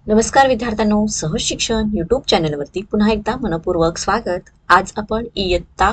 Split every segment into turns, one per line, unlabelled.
नमस्कार विद्यार्थ्यांनो, सहज शिक्षण यूट्यूब चॅनलवरती पुन्हा एकदा मनपूर्वक स्वागत। आज आपण इयत्ता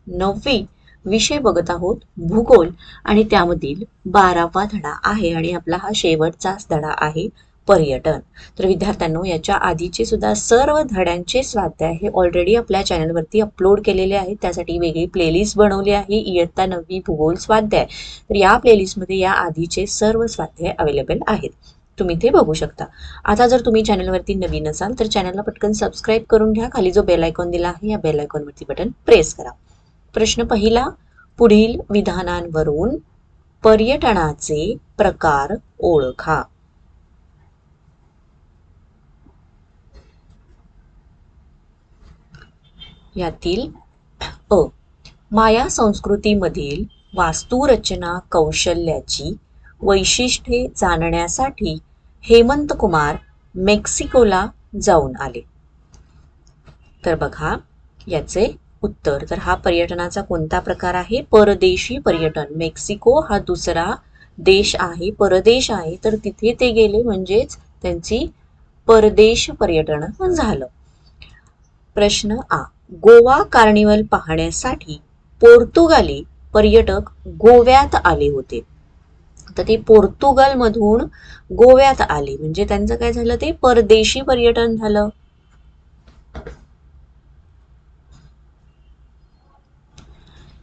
9वी विषय बघत आहोत भूगोल आणि त्यामधील 12वा धडा आहे आणि आपला हा शेवटचाच धडा आहे पर्यटन। तर विद्यार्थ्यांनो, याच्या आधीचे सुद्धा सर्व धड्यांचे स्वाध्याय हे ऑलरेडी आपल्या चॅनलवरती अपलोड केलेले आहेत। त्यासाठी वेगळी प्लेलिस्ट बनवली आहे इयत्ता 9वी भूगोल स्वाध्याय। तर या प्लेलिस्टमध्ये या आधीचे सर्व स्वाध्याय अवेलेबल आहेत, तुम्ही ते बघू शकता। आता जर तुम्ही चॅनलवरती नवीन असाल तर चॅनलला पटकन सबस्क्राइब करून घ्या। खाली जो बेल आयकॉन दिला आहे या बेल आयकॉनवरती बटन प्रेस करा। प्रश्न पहिला, पुढील विधानांवरून पर्यटनाचे प्रकार ओळखा। यातील अ, माया संस्कृतीमधील वास्तुरचना कौशल्याची वैशिष्ट्ये जाणण्यासाठी हेमंत कुमार मेक्सिकोला जाऊन आले। तर बघा याचे उत्तर। तर हा पर्यटनाचा कोणता प्रकार आहे? परदेशी पर्यटन। मेक्सिको हा दुसरा देश आहे, परदेश आहे, तर तिथे ते गेले म्हणजेच त्यांची परदेश पर्यटन झालं। प्रश्न आ, गोवा कार्निवल पाहण्यासाठी पोर्तुगाली पर्यटक गोव्यात आले होते। तर ते पोर्तुगाल मधून गोव्यात आले म्हणजे त्यांचं काय झालं? ते परदेशी पर्यटन झालं।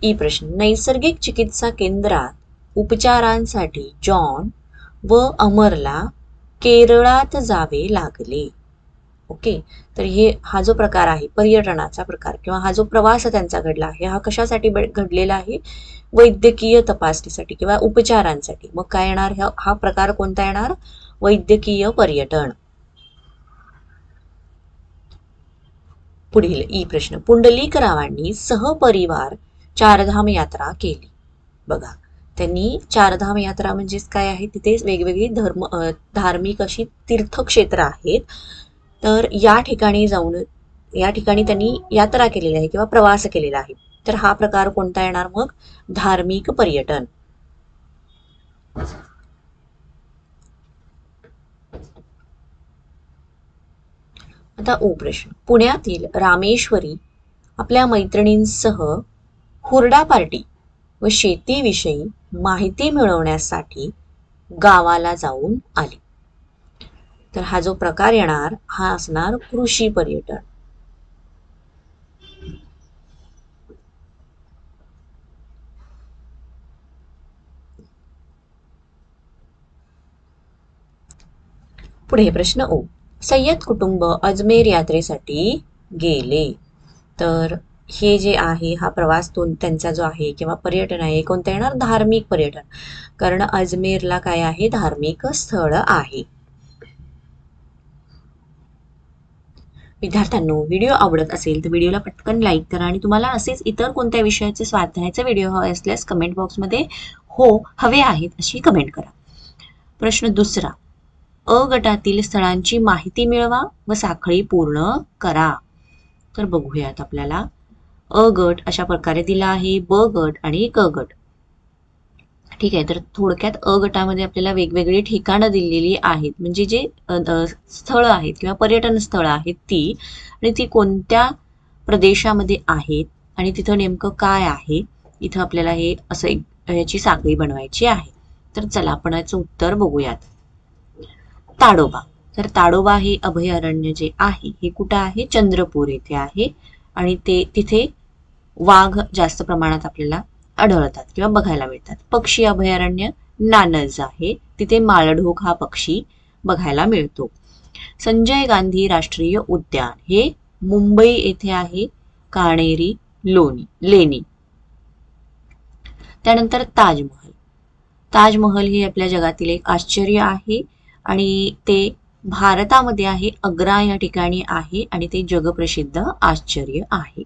ई प्रश्न, नैसर्गिक चिकित्सा केंद्रात उपचारांसाठी जॉन व अमरला केरळात जावे लागले। ओके, तर हा जो प्रकार आहे पर्यटनाचा प्रकार किंवा हा जो प्रवास त्यांचा घडला आहे हा कशासाठी घडलेला आहे? वैद्यकीय तपासणीसाठी किंवा उपचारांसाठी। मग काय येणार? हा प्रकार कोणता येणार? वैद्यकीय पर्यटन। पुढील ई प्रश्न, पुंडलिकरावांनी सहपरिवार चारधाम यात्रा केली। बघा त्यांनी चारधाम यात्रा म्हणजेच काय आहे? तिथे वेगवेगळी धार्मिक अशी तीर्थक्षेत्र आहेत। तर या ठिकाणी त्यांनी यात्रा केलेली आहे किंवा प्रवास केलेला आहे। तर हा प्रकार कोणता येणार मग? धार्मिक पर्यटन। आता ओ प्रश्न, पुण्यातील रामेश्वरी आपल्या मैत्रिणींसह हुरडा पार्टी व शेतीविषयी माहिती मिळवण्यासाठी गावाला जाऊन आली। तर हा जो प्रकार येणार हा असणार कृषी पर्यटन। पुढे प्रश्न ओ, सय्यद कुटुंब अजमेर यात्रेसाठी गेले। तर हे जे आहे हा प्रवास त्यांचा जो आहे किंवा पर्यटन आहे कोणतं येणार? धार्मिक पर्यटन, कारण अजमेरला काय आहे? धार्मिक स्थळ आहे। विद्यार्थ्यांनो, व्हिडिओ आवडत असेल तर व्हिडिओला पटकन लाईक करा आणि तुम्हाला असेच इतर कोणत्या विषयाचे स्वाध्यायाचे व्हिडिओ हवे असल्यास कमेंट बॉक्समध्ये हो हवे आहेत अशी कमेंट करा। प्रश्न दुसरा, अ गटातील स्थळांची माहिती मिळवा व साखळी पूर्ण करा। तर बघूयात आपल्याला अ गट अशा प्रकारे दिला आहे, ब गट आणि क गट। ठीक आहे, तर थोडक्यात अ गटामध्ये आपल्याला वेगवेगळी ठिकाणं दिलेली आहेत, म्हणजे जे स्थळ आहेत किंवा पर्यटन स्थळ आहेत ती, आणि ती कोणत्या प्रदेशामध्ये आहेत आणि तिथं नेमकं काय आहे, इथं आपल्याला हे असं याची साखळी बनवायची आहे। तर चला आपण याचं उत्तर बघूयात। ताडोबा, तर ताडोबा हे अभयारण्य जे आहे हे कुठं आहे? चंद्रपूर येथे आहे आणि तिथे वाघ जास्त प्रमाणात आपल्याला आढळतात किंवा बघायला मिळतात। पक्षी अभयारण्य नानज आहे, तिथे माळढोक हा पक्षी बघायला मिळतो। संजय गांधी राष्ट्रीय उद्यान हे मुंबई येथे आहे, काणेरी लेणी। त्यानंतर ताजमहल, ताजमहल हे आपल्या जगातील एक आश्चर्य आहे आणि ते भारतामध्ये आहे, आग्रा या ठिकाणी आहे आणि ते जगप्रसिद्ध आश्चर्य आहे।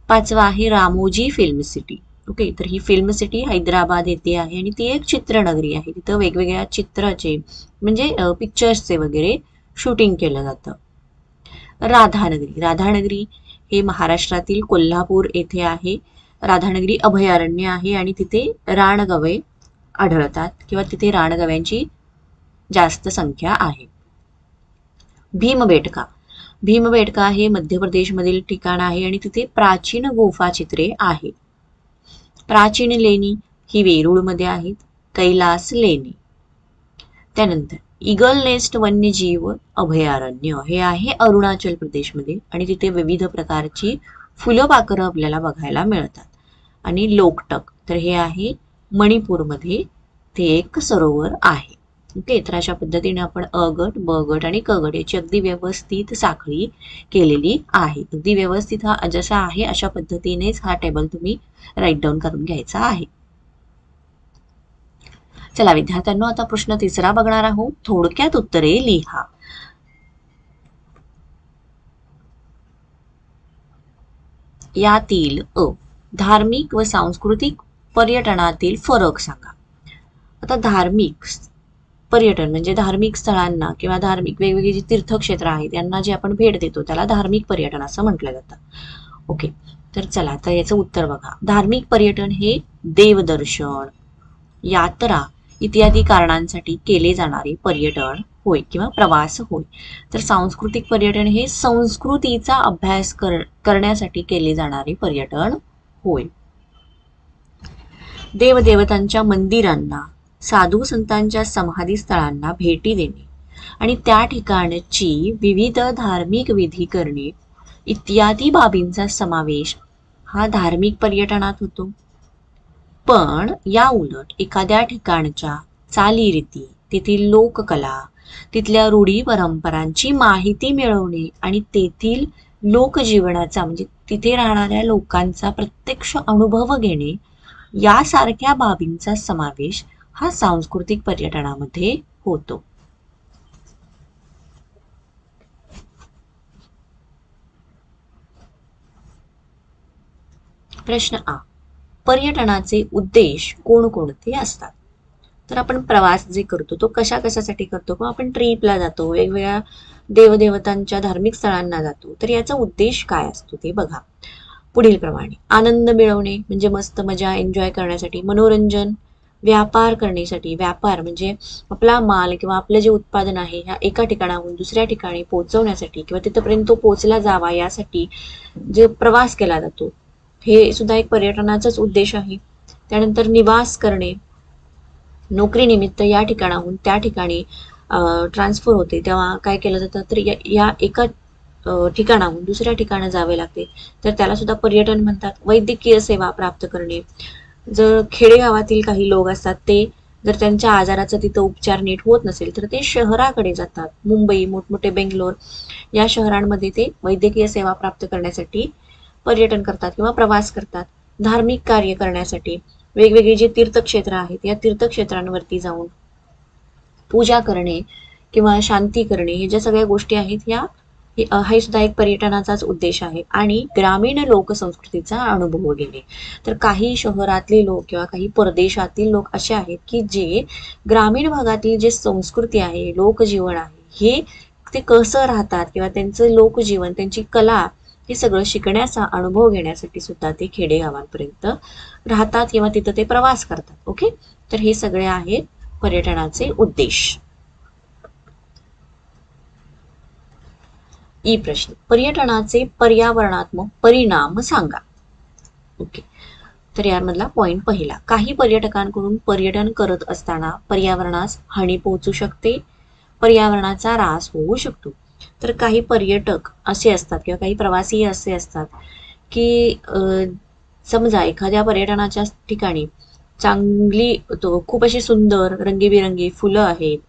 पाचवा आहे रामोजी फिल्म सिटी। ओके, तर ही फिल्म सिटी हैदराबाद येथे आहे आणि ती एक चित्रनगरी आहे, तिथं वेगवेगळ्या चित्राचे म्हणजे पिक्चर्सचे वगैरे शूटिंग केलं जातं। राधानगरी, राधानगरी हे महाराष्ट्रातील कोल्हापूर येथे आहे, राधानगरी अभयारण्य आहे आणि तिथे रानगवे आढळतात किंवा तिथे रानगव्यांची जास्त संख्या आहे। भीमबेटका. भीमबेटका हे मध्य प्रदेशमधील ठिकाण आहे आणि तिथे प्राचीन गुफा चित्रे आहेत. प्राचीन लेणी ही वेरूळमध्ये आहेत. कैलास लेणी. त्यानंतर इगल नेस्ट वन्यजीव अभयारण्य हे आहे अरुणाचल प्रदेशमध्ये आणि तिथे विविध प्रकारची फुलपाखरं आपल्याला बघायला मिळतात. आणि लोकटक तर हे आहे मणिपूरमध्ये, ते एक सरोवर आहे. ओके, तर अशा पद्धतीने आपण अ गट, ब गट आणि क गट याची अगदी व्यवस्थित साखळी केलेली आहे. अगदी व्यवस्थित हा जसा आहे अशा पद्धतीनेच हा टेबल तुम्ही राईट डाऊन करून घ्यायचा आहे. चला विद्यार्थ्यांनो, आता प्रश्न 3 बघणार आहोत. थोडक्यात उत्तरे लिहा. यातील अ, धार्मिक व सांस्कृतिक पर्यटनातील फरक सांगा. आता धार्मिक पर्यटन म्हणजे धार्मिक स्थळांना किंवा धार्मिक वेगवेगळी जी तीर्थक्षेत्र आहेत यांना जे आपण भेट देतो त्याला धार्मिक पर्यटन असं म्हटलं जातं. ओके, तर चला आता याचं उत्तर बघा. धार्मिक पर्यटन हे देवदर्शन, यात्रा इत्यादी कारणांसाठी केले जाणारे पर्यटन होय किंवा प्रवास होय. तर सांस्कृतिक पर्यटन हे संस्कृतीचा अभ्यास करण्यासाठी केले जाणारे पर्यटन होय. देवदेवतांच्या मंदिरांना, साधू संतांच्या समाधी स्थळांना भेटी देणे आणि त्या ठिकाणची विविध धार्मिक विधी करणे इत्यादी बाबींचा समावेश हा धार्मिक पर्यटनात होतो. पण या उलट एखाद्या ठिकाणच्या चालीरीती, तेथील लोककला, तिथल्या रूढी परंपरांची माहिती मिळवणे आणि तेथील लोकजीवनाचा म्हणजे तिथे राहणाऱ्या लोकांचा प्रत्यक्ष अनुभव घेणे यासारख्या बाबींचा समावेश हा सांस्कृतिक पर्यटनामध्ये होतो. प्रश्न आ, पर्यटनाचे उद्देश कोणकोणते असतात. तर आपण प्रवास जे करतो तो कशासाठी करतो, किंवा आपण ट्रिपला जातो, वेगवेगळ्या देवदेवतांच्या धार्मिक स्थळांना जातो, तर याचा उद्देश काय असतो ते बघा पुढील प्रमाणे. आनंद मिळवणे म्हणजे मस्त मजा एन्जॉय करण्यासाठी, मनोरंजन, व्यापार करण्यासाठी, व्यापार म्हणजे आपला माल किंवा आपलं जे उत्पादन आहे ह्या एका ठिकाणाहून दुसऱ्या ठिकाणी पोहोचवण्यासाठी किंवा तिथपर्यंत तो पोहोचला जावा यासाठी जे प्रवास केला जातो हे सुद्धा एक पर्यटनाचाच उद्देश आहे. त्यानंतर निवास करणे, नोकरीनिमित्त या ठिकाणाहून त्या ठिकाणी ट्रान्सफर होते तेव्हा काय केलं जातं, तर या एका ठिकाणाहून दुसऱ्या ठिकाणी जावे लागते तर त्याला सुद्धा पर्यटन म्हणतात. वैद्यकीय सेवा प्राप्त करणे, जर खेडेगावातील काही लोक असतात ते जर त्यांच्या आजाराचा तिथं उपचार नीट होत नसेल तर ते शहराकडे जातात. मुंबई, मोठमोठे बेंगलोर या शहरांमध्ये ते वैद्यकीय सेवा प्राप्त करण्यासाठी पर्यटन करतात किंवा प्रवास करतात. धार्मिक कार्य करण्यासाठी वेगवेगळी जी तीर्थक्षेत्र आहेत या तीर्थक्षेत्रांवरती जाऊन पूजा करणे किंवा शांती करणे हे ज्या सगळ्या गोष्टी आहेत या हा सुद्धा एक पर्यटनाचाच उद्देश आहे. आणि ग्रामीण लोकसंस्कृतीचा अनुभव घेणे, तर काही शहरातले लोक किंवा काही परदेशातील लोक असे आहेत की जे ग्रामीण भागातील जे संस्कृती आहे, लोकजीवन आहे हे ते कसं राहतात किंवा त्यांचं लोकजीवन, त्यांची कला हे सगळं शिकण्याचा अनुभव घेण्यासाठी सुद्धा ते खेडेगावांपर्यंत राहतात किंवा तिथं ते प्रवास करतात. ओके, तर हे सगळे आहेत पर्यटनाचे उद्देश. ई प्रश्न, पर्यटनाचे पर्यावरणात्मक परिणाम सांगा. ओके, तर यामधला पॉइंट पहिला, काही पर्यटकांकडून पर्यटन करत असताना पर्यावरणास हानी पोहोचू शकते, पर्यावरणाचा ऱ्हास होऊ शकतो. तर काही पर्यटक असे असतात किंवा काही प्रवासी असे असतात की समजा एखाद्या पर्यटनाच्या ठिकाणी चांगली खूप अशी सुंदर रंगीबिरंगी फुलं आहेत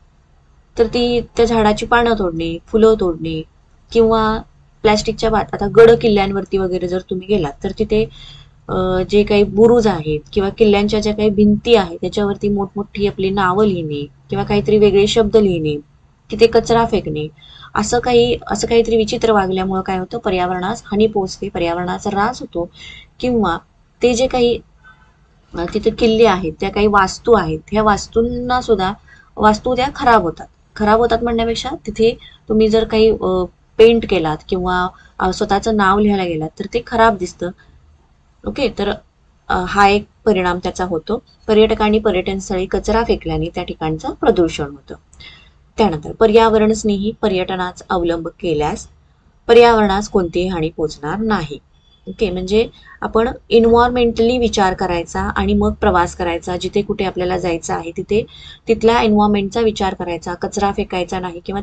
तर ती त्या झाडाची पानं तोडणे, फुलं तोडणे किंवा प्लॅस्टिकच्या आता गड किल्ल्यांवरती वगैरे जर तुम्ही गेलात तर तिथे जे काही बुरुज आहेत किंवा किल्ल्यांच्या ज्या काही भिंती आहेत त्याच्यावरती मोठमोठी आपली नावं लिहिणे किंवा काहीतरी वेगळे शब्द लिहिणे, तिथे कचरा फेकणे, असं काहीतरी विचित्र वागल्यामुळे काय होतं, पर्यावरणास हानी पोहोचते, पर्यावरणाचा ऱ्हास होतो. किंवा ते जे काही तिथे किल्ले आहेत, त्या काही वास्तू आहेत, ह्या वास्तूंना सुद्धा वास्तू त्या खराब होतात म्हणण्यापेक्षा तिथे तुम्ही जर काही पेंट केलात किंवा स्वतःचं नाव लिहायला गेलात तर ते खराब दिसतं. ओके, तर हा एक परिणाम त्याचा होतो. पर्यटकांनी पर्यटन स्थळी कचरा फेकल्याने त्या ठिकाणचं प्रदूषण होतं. त्यानंतर पर्यावरण स्नेही पर्यटनाचा अवलंब केल्यास पर्यावरणास कोणतीही हानी पोहोचणार नाही. ओके, म्हणजे आपण एन्व्हायरमेंटली विचार करायचा आणि मग प्रवास करायचा. जिथे कुठे आपल्याला जायचं आहे तिथे तिथल्या एन्व्हायरमेंटचा विचार करायचा, कचरा फेकायचा नाही किंवा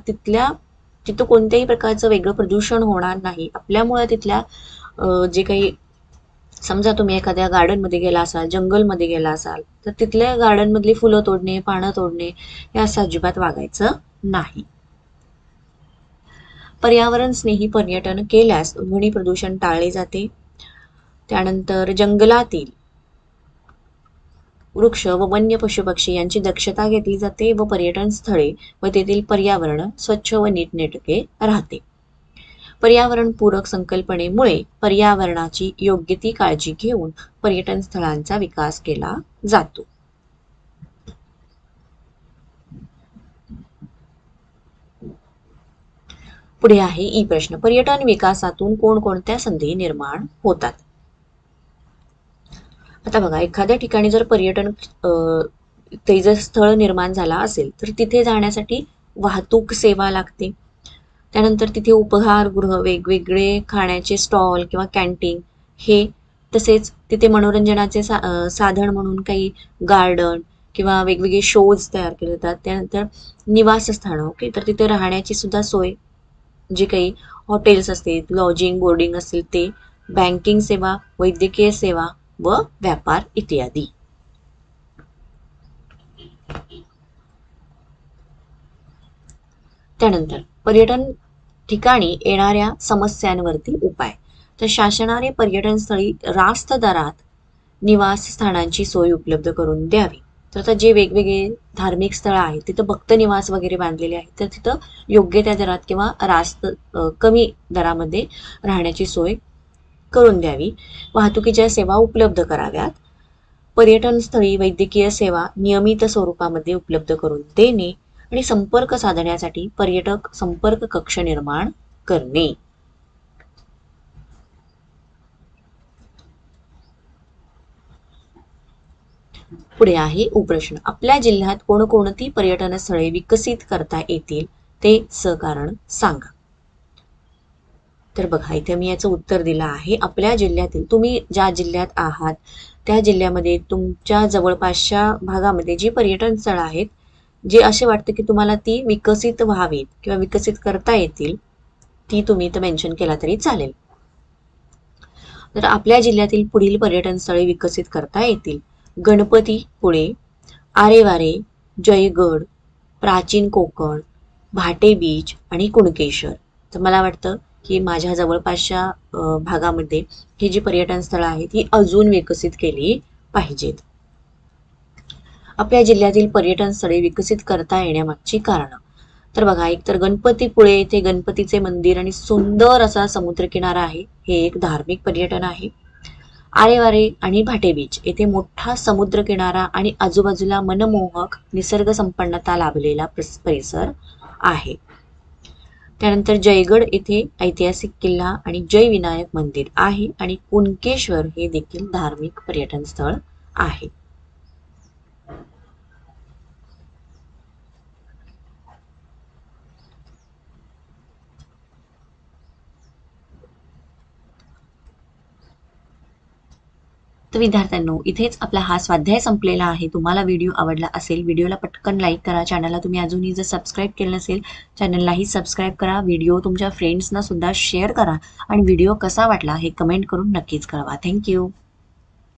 तिथं कोणत्याही प्रकारचं वेगळं प्रदूषण होणार नाही आपल्यामुळे. तिथल्या जे काही, समजा तुम्ही एखाद्या गार्डनमध्ये गेला असाल, जंगलमध्ये गेला असाल, तर तिथल्या गार्डनमधली फुलं तोडणे, पानं तोडणे हे असं अजिबात वागायचं नाही. पर्यावरण स्नेही पर्यटन केल्यास ध्वनी प्रदूषण टाळले जाते. त्यानंतर जंगलातील वृक्ष व वन्य पशुपक्षी यांची दक्षता घेतली जाते व पर्यटन स्थळे व तेथील पर्यावरण स्वच्छ व नीटनेटके राहते. पर्यावरणपूरक संकल्पनेमुळे पर्यावरणाची योग्य ती काळजी घेऊन पर्यटन स्थळांचा विकास केला जातो. पुढे आहे ई प्रश्न. पर्यटन विकासातून कोणकोणत्या संधी निर्माण होतात? आता बघा, एखाद्या ठिकाणी जर पर्यटन ते जर स्थळ निर्माण झाला असेल तर तिथे जाण्यासाठी वाहतूक सेवा लागते. त्यानंतर तिथे उपहारगृह, वेगवेगळे खाण्याचे स्टॉल किंवा कॅन्टीन हे, तसेच तिथे मनोरंजनाचे साधन म्हणून काही गार्डन किंवा वेगवेगळे शोज तयार केले जातात. त्यानंतर निवासस्थानं, ओके, तर तिथे राहण्याची सुद्धा सोय, जे काही हॉटेल्स असतील, लॉजिंग बोर्डिंग असेल ते, बँकिंग सेवा, वैद्यकीय सेवा व व्यापार इत्यादी. त्यानंतर पर्यटन ठिकाणी येणाऱ्या समस्यांवरती उपाय. तर शासनाने पर्यटन स्थळी रास्त दरात निवासस्थानांची सोय उपलब्ध करून द्यावी. तर आता जे वेगवेगळे धार्मिक स्थळ आहेत तिथं भक्त निवास वगैरे बांधलेले आहेत, तर तिथं योग्य त्या दरात किंवा रास्त कमी दरामध्ये राहण्याची सोय करून द्यावी. वाहतुकीच्या सेवा उपलब्ध कराव्यात. पर्यटन स्थळी वैद्यकीय सेवा नियमित स्वरूपामध्ये उपलब्ध करून देणे आणि संपर्क साधण्यासाठी पर्यटक संपर्क कक्ष निर्माण करणे. पुढे आहे उप्रश्न. आपल्या जिल्ह्यात कोणकोणती पर्यटन स्थळे विकसित करता येतील ते सकारण सांगा. तर बघा, इथे मी याचं उत्तर दिलं आहे. आपल्या जिल्ह्यातील, तुम्ही ज्या जिल्ह्यात आहात त्या जिल्ह्यामध्ये तुमच्या जवळपासच्या भागामध्ये जी पर्यटन स्थळं आहेत, जे असे वाटतं की तुम्हाला ती विकसित व्हावीत किंवा विकसित करता येतील, ती तुम्ही इथं मेन्शन केला तरी चालेल. तर आपल्या जिल्ह्यातील पुढील पर्यटन स्थळे विकसित करता येतील: गणपतीपुळे, आरेवारे, जयगड, प्राचीन कोकण, भाटे बीच आणि कुणकेश्वर. तर मला वाटतं की माझ्या जवळपासच्या भागामध्ये ही जी पर्यटन स्थळं आहेत ही अजून विकसित केली पाहिजेत. आपल्या जिल्ह्यातील पर्यटन स्थळे विकसित करता येण्यामागची कारणं. तर बघा, एक तर गणपतीपुळे येथे गणपतीचे मंदिर आणि सुंदर असा समुद्रकिनारा आहे, हे एक धार्मिक पर्यटन आहे. आरेवारे आणि भाटे बीच येथे मोठा समुद्रकिनारा आणि आजूबाजूला मनमोहक निसर्ग संपन्नता लाभलेला परिसर आहे. त्यानंतर जयगड येथे ऐतिहासिक किल्ला आणि जय विनायक मंदिर आहे आणि कुणकेश्वर हे देखील धार्मिक पर्यटन स्थळ आहे. तर विद्यार्थ्यांनो, इथेच आपला हा स्वाध्याय संपलेला आहे. तुम्हाला व्हिडिओ आवडला असेल, व्हिडिओला पटकन लाईक करा. चॅनलला तुम्ही अजूनही जर सबस्क्राईब केलं नसेल, चॅनललाही सबस्क्राईब करा. व्हिडिओ तुमच्या फ्रेंड्सना सुद्धा शेअर करा आणि व्हिडिओ कसा वाटला हे कमेंट करून नक्कीच कळवा. थँक्यू.